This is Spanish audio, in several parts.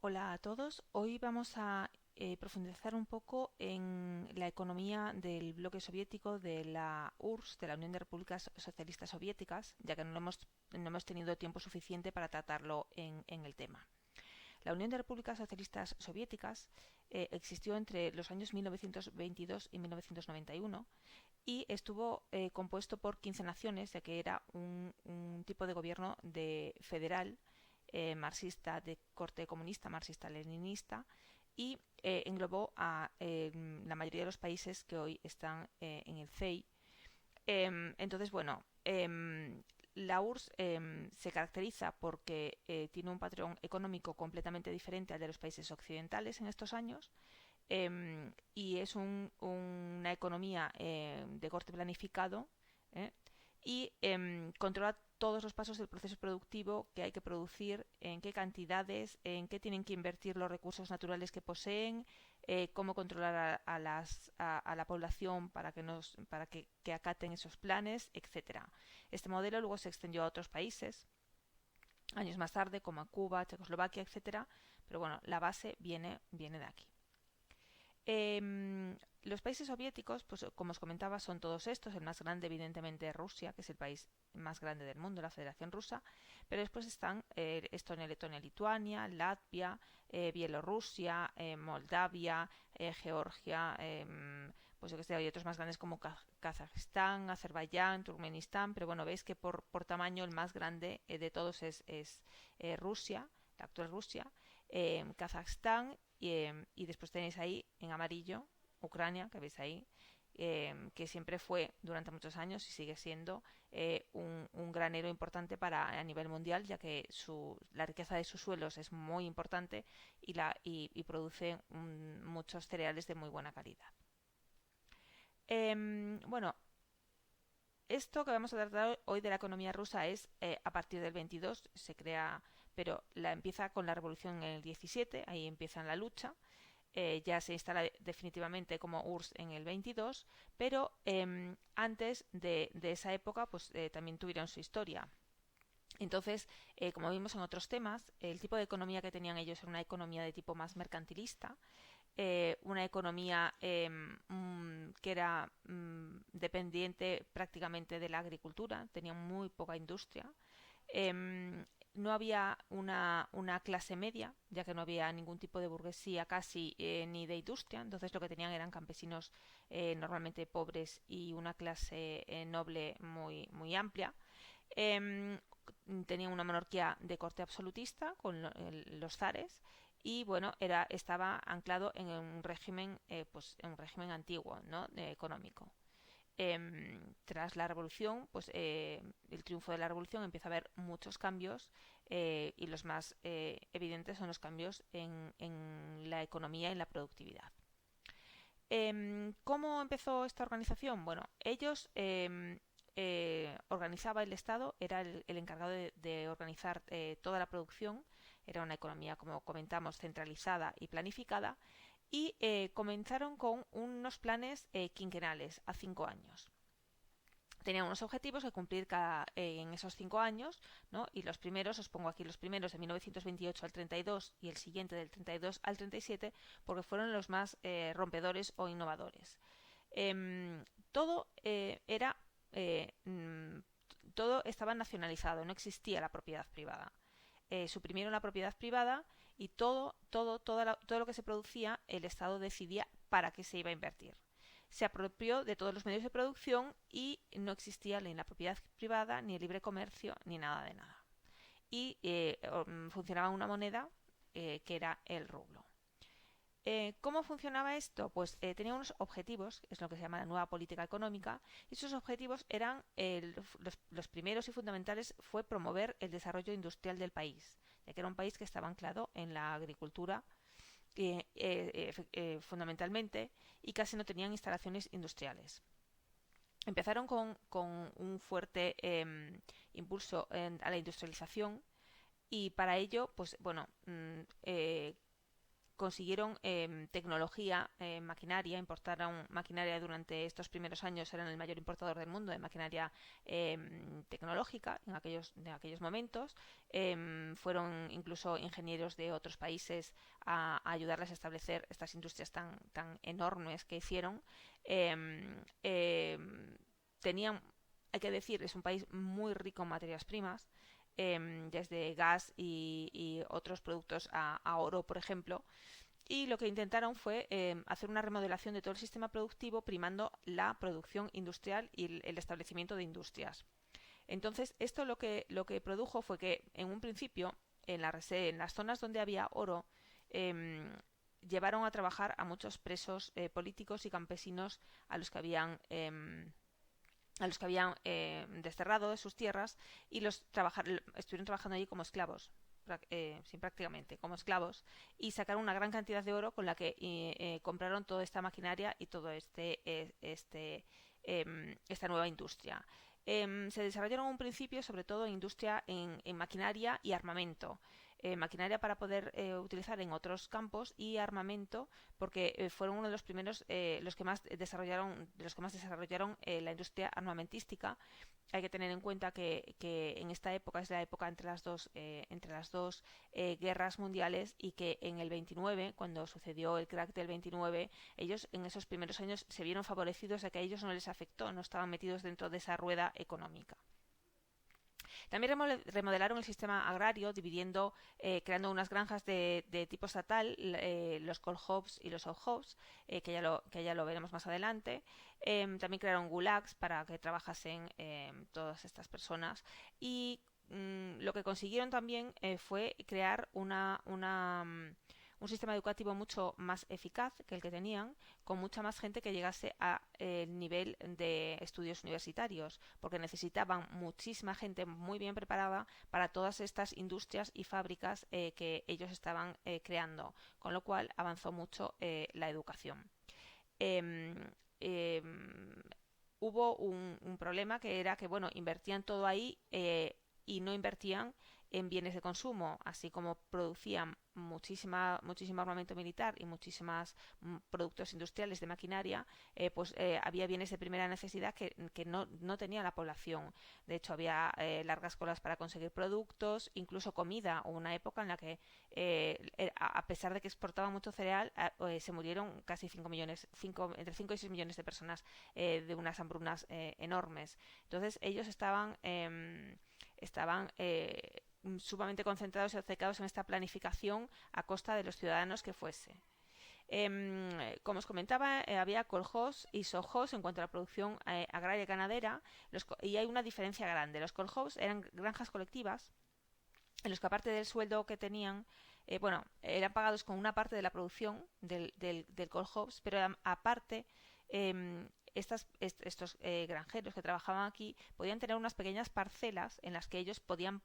Hola a todos. Hoy vamos a profundizar un poco en la economía del bloque soviético de la URSS, de la Unión de Repúblicas Socialistas Soviéticas, ya que no hemos tenido tiempo suficiente para tratarlo en el tema. La Unión de Repúblicas Socialistas Soviéticas existió entre los años 1922 y 1991 y estuvo compuesto por 15 naciones, ya que era un tipo de gobierno federal marxista de corte comunista, marxista-leninista, y englobó a la mayoría de los países que hoy están en el CEI. Entonces, bueno, la URSS se caracteriza porque tiene un patrón económico completamente diferente al de los países occidentales en estos años, y es una economía de corte planificado, ¿eh? Y controla todos los pasos del proceso productivo que hay que producir, en qué cantidades, en qué tienen que invertir los recursos naturales que poseen, cómo controlar a la población para que acaten esos planes, etcétera. Este modelo luego se extendió a otros países años más tarde, como a Cuba, Checoslovaquia, etcétera. Pero bueno, la base viene de aquí. Los países soviéticos, pues como os comentaba, son todos estos. El más grande, evidentemente, Rusia, que es el país más grande del mundo, la Federación Rusa. Pero después están Estonia, Letonia, Lituania, Latvia, Bielorrusia, Moldavia, Georgia, pues yo que sé, hay otros más grandes como Kazajistán, Azerbaiyán, Turkmenistán. Pero bueno, veis que por tamaño el más grande de todos es Rusia, la actual Rusia, Kazajstán y después tenéis ahí en amarillo Ucrania, que veis ahí, que siempre fue durante muchos años y sigue siendo un granero importante a nivel mundial, ya que la riqueza de sus suelos es muy importante y produce muchos cereales de muy buena calidad. Bueno, esto que vamos a tratar hoy de la economía rusa es a partir del 22, se crea, pero empieza con la revolución en el 17, ahí empieza la lucha. Ya se instala definitivamente como URSS en el 22, pero antes de esa época pues también tuvieron su historia. Entonces, como vimos en otros temas, el tipo de economía que tenían ellos era una economía de tipo más mercantilista, una economía que era dependiente prácticamente de la agricultura, tenían muy poca industria. No había una clase media, ya que no había ningún tipo de burguesía casi ni de industria, entonces lo que tenían eran campesinos normalmente pobres y una clase noble muy amplia. Em, Tenían una monarquía de corte absolutista con los zares y bueno, estaba anclado en un régimen, pues en un régimen antiguo, ¿no? Económico. Tras la revolución, pues el triunfo de la revolución, empieza a haber muchos cambios y los más evidentes son los cambios en la economía y en la productividad. ¿Cómo empezó esta organización? Bueno, ellos organizaba el Estado, era el encargado de organizar toda la producción, era una economía, como comentamos, centralizada y planificada, y comenzaron con unos planes quinquenales a 5 años. Tenían unos objetivos que cumplir en esos 5 años, ¿no? Y los primeros, os pongo aquí los primeros de 1928 al 32 y el siguiente del 32 al 37, porque fueron los más rompedores o innovadores. Todo era todo estaba nacionalizado, no existía la propiedad privada. Suprimieron la propiedad privada y todo lo que se producía, el Estado decidía para qué se iba a invertir. Se apropió de todos los medios de producción y no existía ni la propiedad privada, ni el libre comercio, ni nada de nada. Y funcionaba una moneda que era el rublo. ¿Cómo funcionaba esto? Pues tenía unos objetivos, es lo que se llama la nueva política económica, y esos objetivos eran, los primeros y fundamentales fue promover el desarrollo industrial del país, ya que era un país que estaba anclado en la agricultura fundamentalmente y casi no tenían instalaciones industriales. Empezaron con un fuerte impulso a la industrialización y para ello, pues bueno, consiguieron tecnología, maquinaria, importaron maquinaria durante estos primeros años, eran el mayor importador del mundo de maquinaria tecnológica en aquellos momentos. Fueron incluso ingenieros de otros países a ayudarles a establecer estas industrias tan enormes que hicieron. Em, em, Tenían, hay que decir, es un país muy rico en materias primas, desde gas y otros productos a oro, por ejemplo. Y lo que intentaron fue hacer una remodelación de todo el sistema productivo, primando la producción industrial y el establecimiento de industrias. Entonces, esto lo que produjo fue que, en un principio, en las zonas donde había oro, eh, llevaron a trabajar a muchos presos políticos y campesinos a los que habían desterrado de sus tierras y estuvieron trabajando allí como esclavos, sí, prácticamente como esclavos, y sacaron una gran cantidad de oro con la que compraron toda esta maquinaria y todo esta nueva industria. Se desarrollaron en un principio sobre todo en industria en maquinaria y armamento. Maquinaria para poder utilizar en otros campos y armamento porque fueron uno de los primeros los que más desarrollaron la industria armamentística. Hay que tener en cuenta que en esta época es la época entre las dos guerras mundiales y que en el 29, cuando sucedió el crack del 29, ellos en esos primeros años se vieron favorecidos de que a ellos no les afectó, no estaban metidos dentro de esa rueda económica. También remodelaron el sistema agrario, creando unas granjas de tipo estatal, los kolhovs y los sovjovs, que ya lo veremos más adelante. También crearon gulags para que trabajasen todas estas personas. Y lo que consiguieron también fue crear un sistema educativo mucho más eficaz que el que tenían, con mucha más gente que llegase a el nivel de estudios universitarios, porque necesitaban muchísima gente muy bien preparada para todas estas industrias y fábricas que ellos estaban creando, con lo cual avanzó mucho la educación. Eh, eh, Hubo un problema que era que, bueno, invertían todo ahí y no invertían en bienes de consumo, así como producían muchísimo armamento militar y muchísimos productos industriales de maquinaria, había bienes de primera necesidad que no tenía la población. De hecho, había largas colas para conseguir productos, incluso comida. Hubo una época en la que, a pesar de que exportaban mucho cereal, se murieron casi 5 millones, entre 5 y 6 millones de personas de unas hambrunas enormes. Entonces, ellos estaban sumamente concentrados y obcecados en esta planificación a costa de los ciudadanos que fuese. Como os comentaba, había kolhos y sovjos en cuanto a la producción agraria y ganadera, y hay una diferencia grande. Los kolhos eran granjas colectivas en los que, aparte del sueldo que tenían, eran pagados con una parte de la producción del kolhos, pero aparte estos granjeros que trabajaban aquí podían tener unas pequeñas parcelas en las que ellos podían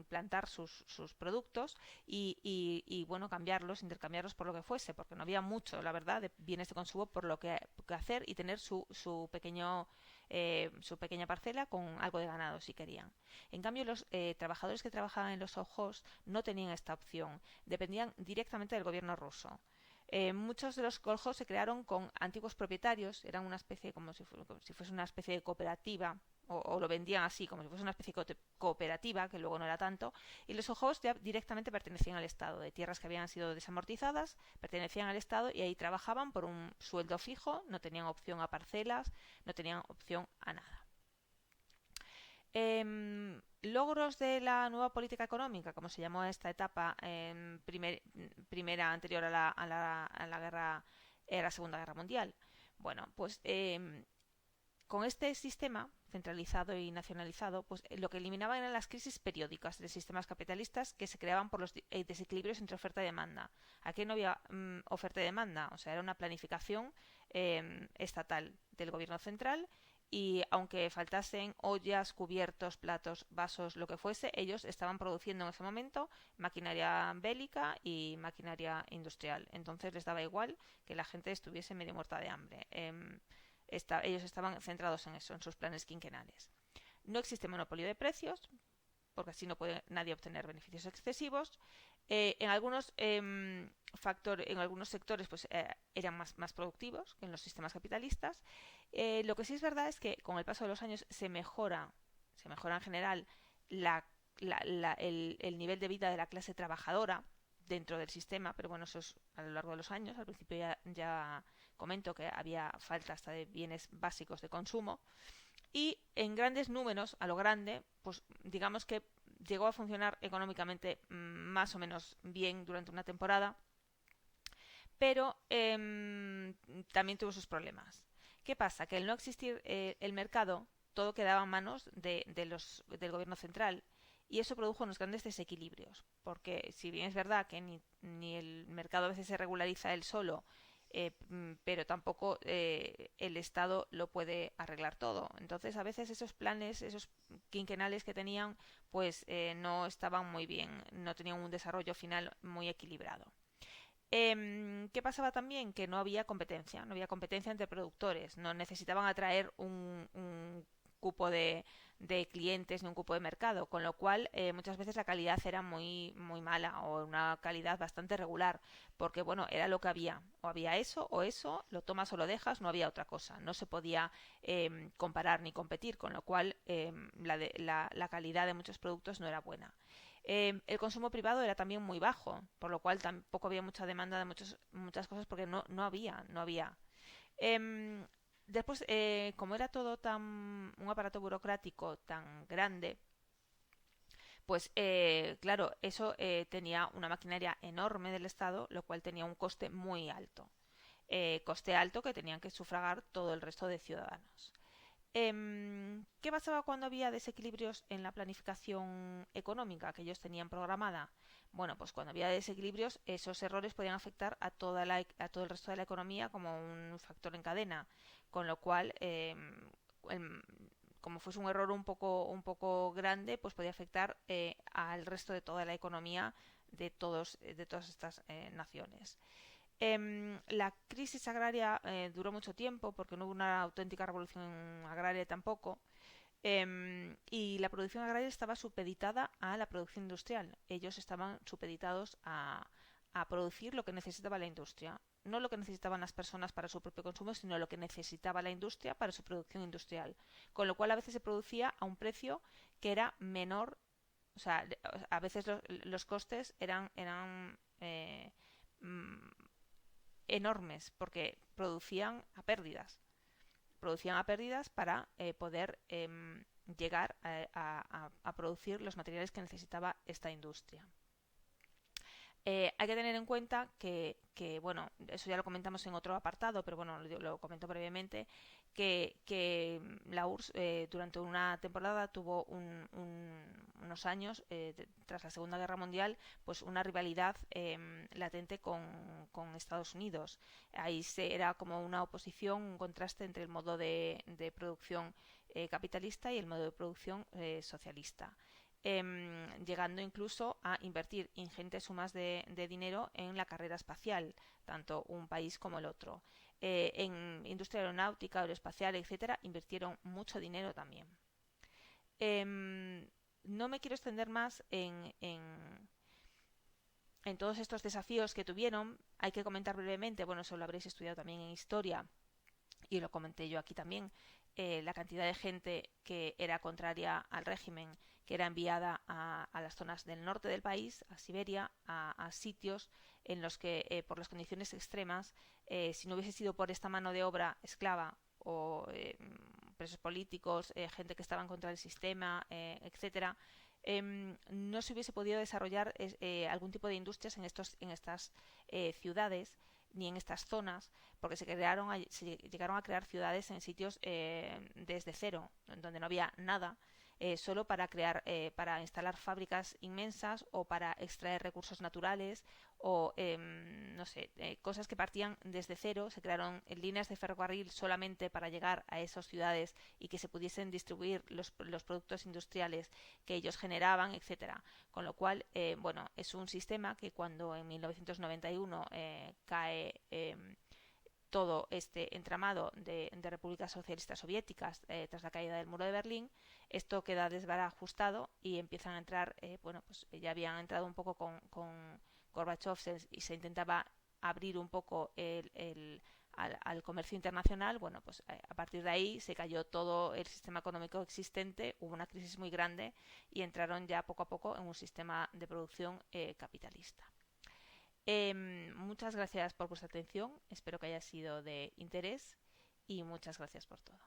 plantar sus productos y bueno, intercambiarlos por lo que fuese, porque no había mucho, la verdad, de bienes de consumo por lo que hacer y tener su pequeña parcela con algo de ganado si querían. En cambio, los trabajadores que trabajaban en los sovjos no tenían esta opción, dependían directamente del gobierno ruso. Muchos de los kolhos se crearon con antiguos propietarios, eran una especie como si fuese una especie de cooperativa, o lo vendían así, como si fuese una especie de cooperativa, que luego no era tanto, y los sovjos ya directamente pertenecían al Estado, de tierras que habían sido desamortizadas, pertenecían al Estado y ahí trabajaban por un sueldo fijo, no tenían opción a parcelas, no tenían opción a nada. Logros de la nueva política económica, como se llamó esta etapa primera anterior a la guerra, a la Segunda Guerra Mundial. Bueno, pues con este sistema centralizado y nacionalizado, pues lo que eliminaban eran las crisis periódicas de sistemas capitalistas que se creaban por los desequilibrios entre oferta y demanda. Aquí no había oferta y demanda, o sea, era una planificación estatal del gobierno central, y aunque faltasen ollas, cubiertos, platos, vasos, lo que fuese, ellos estaban produciendo en ese momento maquinaria bélica y maquinaria industrial. Entonces les daba igual que la gente estuviese medio muerta de hambre. Ellos estaban centrados en eso, en sus planes quinquenales. No existe monopolio de precios, porque así no puede nadie obtener beneficios excesivos. En algunos en algunos sectores pues eran más productivos que en los sistemas capitalistas. Lo que sí es verdad es que con el paso de los años se mejora en general el nivel de vida de la clase trabajadora dentro del sistema, pero bueno, eso es a lo largo de los años. Al principio ya comento que había falta hasta de bienes básicos de consumo, y en grandes números, a lo grande, pues digamos que llegó a funcionar económicamente más o menos bien durante una temporada, pero también tuvo sus problemas. ¿Qué pasa? Que al no existir el mercado, todo quedaba en manos del gobierno central, y eso produjo unos grandes desequilibrios, porque si bien es verdad que ni el mercado a veces se regulariza él solo, pero tampoco el Estado lo puede arreglar todo. Entonces a veces esos planes, esos quinquenales que tenían, pues no estaban muy bien, no tenían un desarrollo final muy equilibrado. ¿Qué pasaba también? Que no había competencia entre productores, no necesitaban atraer un cupo de clientes ni un cupo de mercado, con lo cual muchas veces la calidad era muy mala, o una calidad bastante regular, porque bueno, era lo que había, o había eso, lo tomas o lo dejas, no había otra cosa, no se podía comparar ni competir, con lo cual la calidad de muchos productos no era buena. El consumo privado era también muy bajo, por lo cual tampoco había mucha demanda de muchas cosas, porque no había. Em, Después, como era todo un aparato burocrático tan grande, pues claro, eso tenía una maquinaria enorme del Estado, lo cual tenía un coste muy alto. Coste alto que tenían que sufragar todo el resto de ciudadanos. ¿Qué pasaba cuando había desequilibrios en la planificación económica que ellos tenían programada? Bueno, pues cuando había desequilibrios, esos errores podían afectar a todo el resto de la economía como un factor en cadena, con lo cual, el- como fuese un error un poco grande, pues podía afectar al resto de toda la economía de todas estas naciones. La crisis agraria duró mucho tiempo, porque no hubo una auténtica revolución agraria tampoco, y la producción agraria estaba supeditada a la producción industrial. Ellos estaban supeditados a producir lo que necesitaba la industria. No lo que necesitaban las personas para su propio consumo, sino lo que necesitaba la industria para su producción industrial. Con lo cual a veces se producía a un precio que era menor. O sea, a veces los costes eran mm, enormes, porque producían a pérdidas para poder llegar a producir los materiales que necesitaba esta industria. Hay que tener en cuenta bueno, eso ya lo comentamos en otro apartado, pero bueno, lo comento brevemente, que la URSS durante una temporada tuvo unos años, tras la Segunda Guerra Mundial, pues una rivalidad latente con Estados Unidos. Ahí era como una oposición, un contraste entre el modo de producción capitalista y el modo de producción socialista, llegando incluso a invertir ingentes sumas de dinero en la carrera espacial, tanto un país como el otro. En industria aeronáutica, aeroespacial, etcétera, invirtieron mucho dinero también. No me quiero extender más en todos estos desafíos que tuvieron. Hay que comentar brevemente, bueno, eso lo habréis estudiado también en historia, y lo comenté yo aquí también, la cantidad de gente que era contraria al régimen, que era enviada a las zonas del norte del país, a Siberia, a sitios en los que, por las condiciones extremas, si no hubiese sido por esta mano de obra esclava, o presos políticos, gente que estaba en contra del sistema, etcétera, no se hubiese podido desarrollar algún tipo de industrias en estas ciudades, ni en estas zonas, porque se llegaron a crear ciudades en sitios desde cero, donde no había nada, solo para instalar fábricas inmensas, o para extraer recursos naturales, o no sé, cosas que partían desde cero. Se crearon líneas de ferrocarril solamente para llegar a esas ciudades y que se pudiesen distribuir los productos industriales que ellos generaban, etcétera. Con lo cual, bueno, es un sistema que cuando en 1991 cae todo este entramado de repúblicas socialistas soviéticas tras la caída del muro de Berlín, esto queda desbarajustado y empiezan a entrar, bueno, pues ya habían entrado un poco con Gorbachev y se intentaba abrir un poco al comercio internacional. Bueno, pues a partir de ahí se cayó todo el sistema económico existente, hubo una crisis muy grande y entraron ya poco a poco en un sistema de producción capitalista. Muchas gracias por vuestra atención, espero que haya sido de interés y muchas gracias por todo.